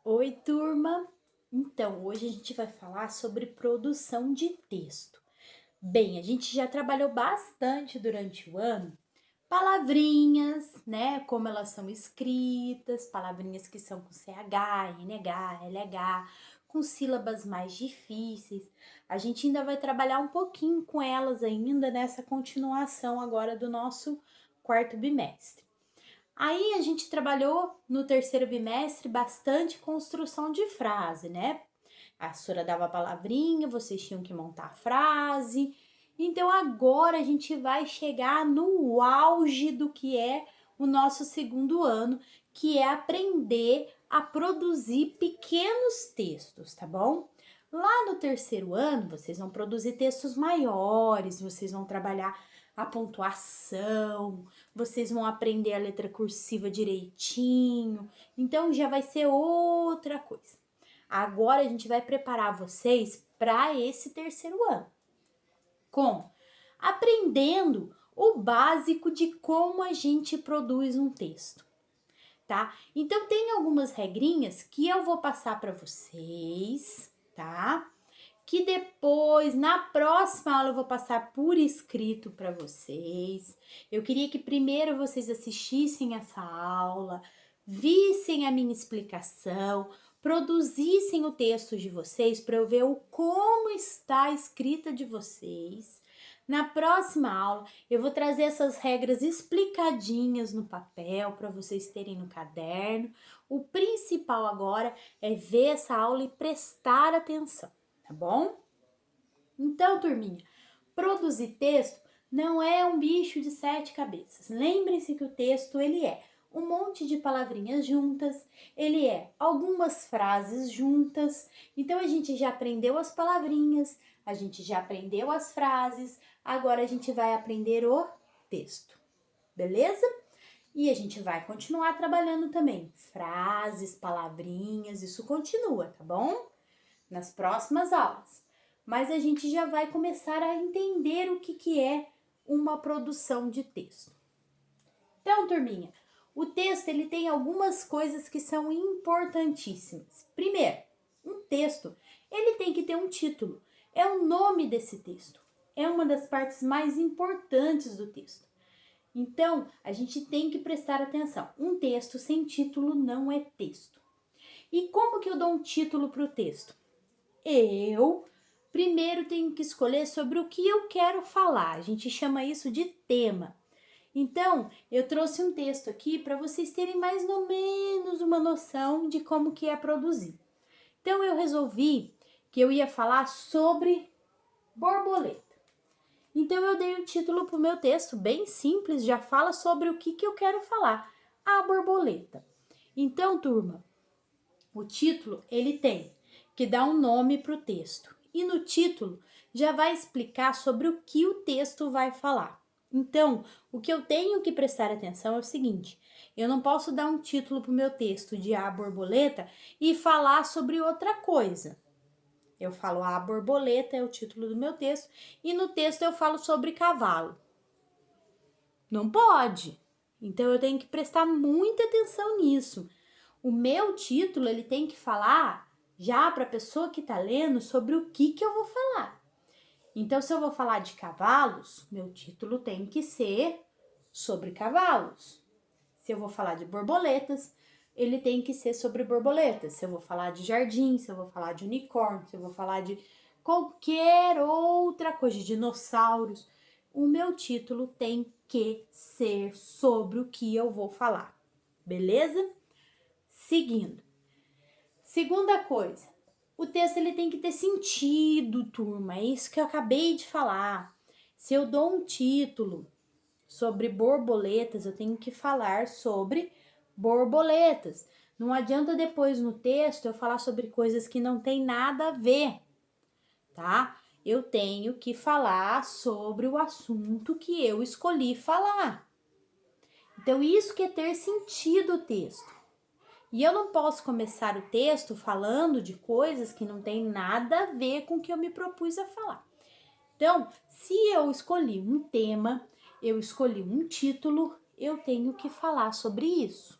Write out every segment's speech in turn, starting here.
Oi, turma! Então, hoje a gente vai falar sobre produção de texto. Bem, a gente já trabalhou bastante durante o ano palavrinhas, né? Como elas são escritas, palavrinhas que são com CH, NH, LH, com sílabas mais difíceis. A gente ainda vai trabalhar um pouquinho com elas ainda nessa continuação agora do nosso quarto bimestre. Aí a gente trabalhou no terceiro bimestre bastante construção de frase, né? A professora dava a palavrinha, vocês tinham que montar a frase. Então agora a gente vai chegar no auge do que é o nosso segundo ano, que é aprender a produzir pequenos textos, tá bom? Lá no terceiro ano, vocês vão produzir textos maiores, vocês vão trabalhar a pontuação, vocês vão aprender a letra cursiva direitinho, então já vai ser outra coisa. Agora a gente vai preparar vocês para esse terceiro ano. Como? Aprendendo o básico de como a gente produz um texto, tá? Então tem algumas regrinhas que eu vou passar para vocês, tá? Que depois, na próxima aula, eu vou passar por escrito para vocês. Eu queria que primeiro vocês assistissem essa aula, vissem a minha explicação, produzissem o texto de vocês para eu ver o como está a escrita de vocês. Na próxima aula, eu vou trazer essas regras explicadinhas no papel para vocês terem no caderno. O principal agora é ver essa aula e prestar atenção, tá bom? Então, turminha, produzir texto não é um bicho de sete cabeças. Lembrem-se que o texto ele é um monte de palavrinhas juntas, ele é algumas frases juntas. Então a gente já aprendeu as palavrinhas, a gente já aprendeu as frases, agora a gente vai aprender o texto, beleza? E a gente vai continuar trabalhando também frases, palavrinhas, isso continua, tá bom? Nas próximas aulas. Mas a gente já vai começar a entender o que é uma produção de texto. Então, turminha, o texto ele tem algumas coisas que são importantíssimas. Primeiro, um texto ele tem que ter um título. É o nome desse texto. É uma das partes mais importantes do texto. Então, a gente tem que prestar atenção. Um texto sem título não é texto. E como que eu dou um título para o texto? Eu primeiro tenho que escolher sobre o que eu quero falar. A gente chama isso de tema. Então, eu trouxe um texto aqui para vocês terem mais ou menos uma noção de como que é produzir. Então, eu resolvi que eu ia falar sobre borboleta. Então, eu dei o título para o meu texto, bem simples, já fala sobre o que eu quero falar, a borboleta. Então, turma, o título, ele tem que dar um nome para o texto. E no título já vai explicar sobre o que o texto vai falar. Então, o que eu tenho que prestar atenção é o seguinte: eu não posso dar um título para o meu texto de A Borboleta e falar sobre outra coisa. Eu falo A Borboleta é o título do meu texto e no texto eu falo sobre cavalo. Não pode. Então eu tenho que prestar muita atenção nisso. O meu título ele tem que falar já para a pessoa que está lendo sobre o que eu vou falar. Então, se eu vou falar de cavalos, meu título tem que ser sobre cavalos. Se eu vou falar de borboletas, ele tem que ser sobre borboletas. Se eu vou falar de jardim, se eu vou falar de unicórnio, se eu vou falar de qualquer outra coisa, de dinossauros, o meu título tem que ser sobre o que eu vou falar. Beleza? Seguindo. Segunda coisa, o texto ele tem que ter sentido, turma. É isso que eu acabei de falar. Se eu dou um título sobre borboletas, eu tenho que falar sobre borboletas. Não adianta depois no texto eu falar sobre coisas que não tem nada a ver, tá? Eu tenho que falar sobre o assunto que eu escolhi falar. Então, isso que é ter sentido o texto. E eu não posso começar o texto falando de coisas que não tem nada a ver com o que eu me propus a falar. Então, se eu escolhi um tema, eu escolhi um título, eu tenho que falar sobre isso.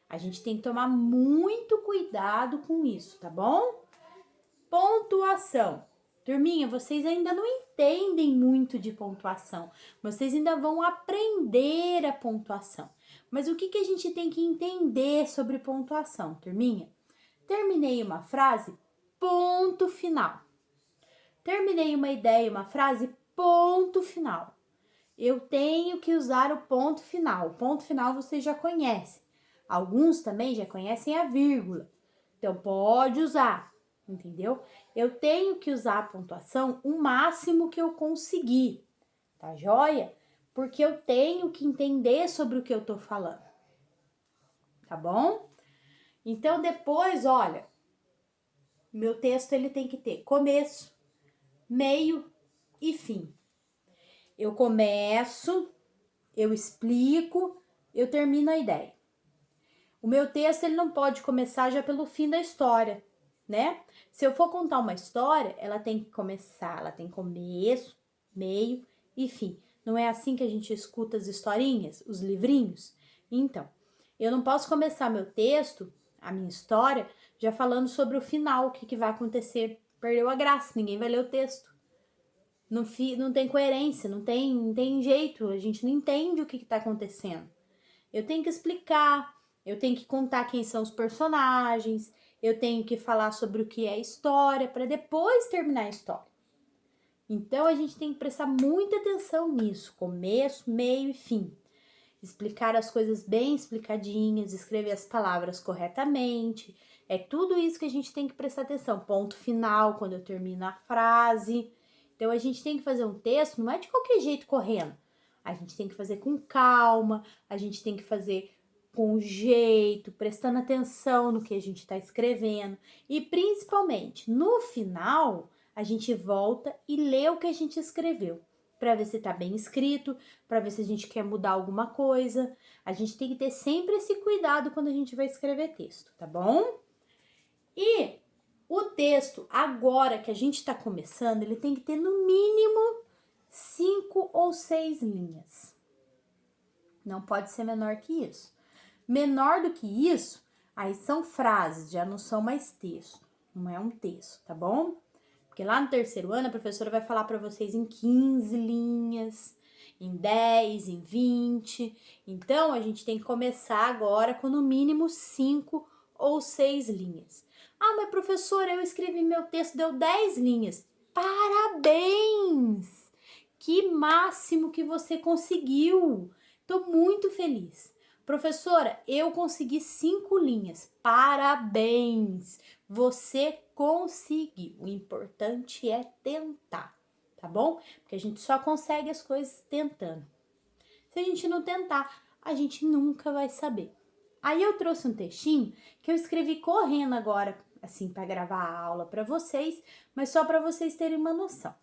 A gente tem que tomar muito cuidado com isso, tá bom? Pontuação. Turminha, vocês ainda não entendem muito de pontuação. Vocês ainda vão aprender a pontuação. Mas o que a gente tem que entender sobre pontuação, turminha? Terminei uma frase, ponto final. Terminei uma ideia, uma frase, ponto final. Eu tenho que usar o ponto final. O ponto final vocês já conhecem. Alguns também já conhecem a vírgula. Então, pode usar, entendeu? Eu tenho que usar a pontuação o máximo que eu conseguir, tá joia? Porque eu tenho que entender sobre o que eu tô falando, tá bom? Então, depois, olha, meu texto ele tem que ter começo, meio e fim. Eu começo, eu explico, eu termino a ideia. O meu texto ele não pode começar já pelo fim da história, né? Se eu for contar uma história, ela tem que começar, ela tem começo, meio e fim. Não é assim que a gente escuta as historinhas, os livrinhos? Então, eu não posso começar meu texto, a minha história, já falando sobre o final, o que vai acontecer. Perdeu a graça, ninguém vai ler o texto. Não tem coerência, não tem jeito, a gente não entende o que está acontecendo. Eu tenho que explicar, eu tenho que contar quem são os personagens, eu tenho que falar sobre o que é a história, para depois terminar a história. Então, a gente tem que prestar muita atenção nisso, começo, meio e fim. Explicar as coisas bem explicadinhas, escrever as palavras corretamente, é tudo isso que a gente tem que prestar atenção. Ponto final, quando eu termino a frase. Então, a gente tem que fazer um texto, não é de qualquer jeito correndo. A gente tem que fazer com calma, a gente tem que fazer com jeito, prestando atenção no que a gente está escrevendo. E, principalmente, no final, a gente volta e lê o que a gente escreveu, para ver se está bem escrito, para ver se a gente quer mudar alguma coisa. A gente tem que ter sempre esse cuidado quando a gente vai escrever texto, tá bom? E o texto, agora que a gente está começando, ele tem que ter no mínimo 5 ou 6 linhas. Não pode ser menor que isso. Menor do que isso, aí são frases, já não são mais texto. Não é um texto, tá bom? Porque lá no terceiro ano, a professora vai falar para vocês em 15 linhas, em 10, em 20. Então, a gente tem que começar agora com no mínimo 5 ou 6 linhas. Ah, mas professora, eu escrevi meu texto, deu 10 linhas. Parabéns! Que máximo que você conseguiu! Tô muito feliz. Professora, eu consegui 5 linhas. Parabéns! Você conseguiu. O importante é tentar, tá bom? Porque a gente só consegue as coisas tentando. Se a gente não tentar, a gente nunca vai saber. Aí eu trouxe um textinho que eu escrevi correndo agora, assim, para gravar a aula para vocês, mas só para vocês terem uma noção.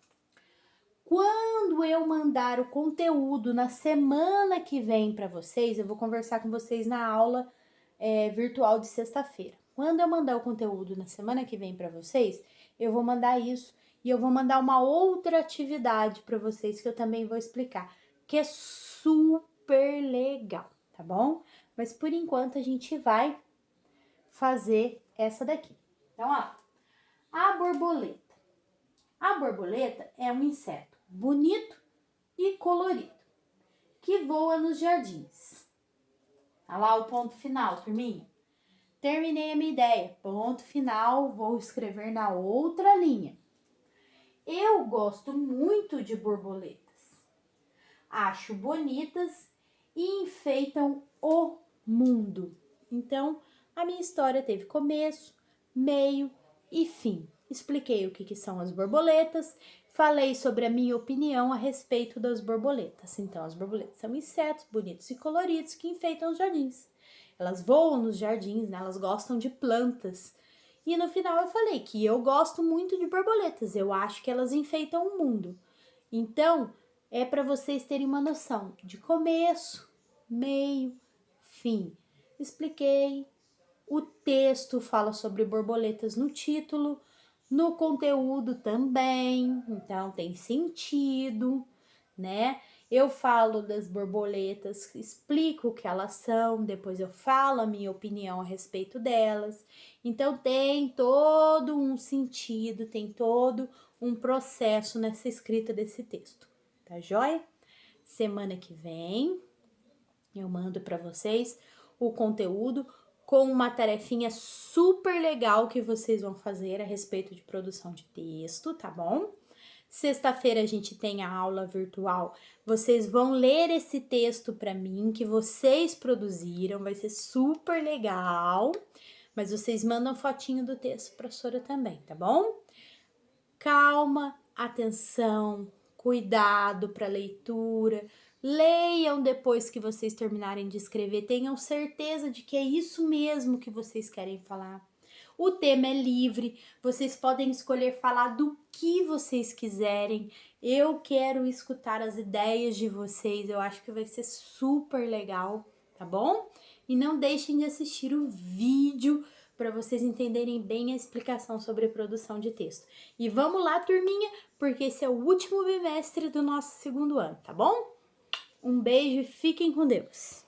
Quando eu mandar o conteúdo na semana que vem para vocês, eu vou conversar com vocês na aula virtual de sexta-feira. Quando eu mandar o conteúdo na semana que vem para vocês, eu vou mandar isso e eu vou mandar uma outra atividade para vocês que eu também vou explicar, que é super legal, tá bom? Mas por enquanto a gente vai fazer essa daqui. Então, ó, a borboleta. A borboleta é um inseto bonito e colorido que voa nos jardins. Olha lá o ponto final, turminha. Terminei a minha ideia. Ponto final, vou escrever na outra linha. Eu gosto muito de borboletas. Acho bonitas e enfeitam o mundo. Então, a minha história teve começo, meio e fim. Expliquei o que são as borboletas, falei sobre a minha opinião a respeito das borboletas. Então, as borboletas são insetos bonitos e coloridos que enfeitam os jardins. Elas voam nos jardins, né? Elas gostam de plantas. E no final eu falei que eu gosto muito de borboletas, eu acho que elas enfeitam o mundo. Então, é para vocês terem uma noção de começo, meio, fim. Expliquei. O texto fala sobre borboletas no título, no conteúdo também, então tem sentido, né? Eu falo das borboletas, explico o que elas são, depois eu falo a minha opinião a respeito delas. Então tem todo um sentido, tem todo um processo nessa escrita desse texto, tá joia? Semana que vem eu mando para vocês o conteúdo com uma tarefinha super legal que vocês vão fazer a respeito de produção de texto, tá bom? Sexta-feira a gente tem a aula virtual. Vocês vão ler esse texto para mim que vocês produziram, vai ser super legal. Mas vocês mandam fotinho do texto para a professora também, tá bom? Calma, atenção, cuidado para a leitura. Leiam depois que vocês terminarem de escrever. Tenham certeza de que é isso mesmo que vocês querem falar. O tema é livre, vocês podem escolher falar do que vocês quiserem. Eu quero escutar as ideias de vocês, eu acho que vai ser super legal, tá bom? E não deixem de assistir o vídeo para vocês entenderem bem a explicação sobre produção de texto. E vamos lá, turminha, porque esse é o último bimestre do nosso segundo ano, tá bom? Um beijo e fiquem com Deus!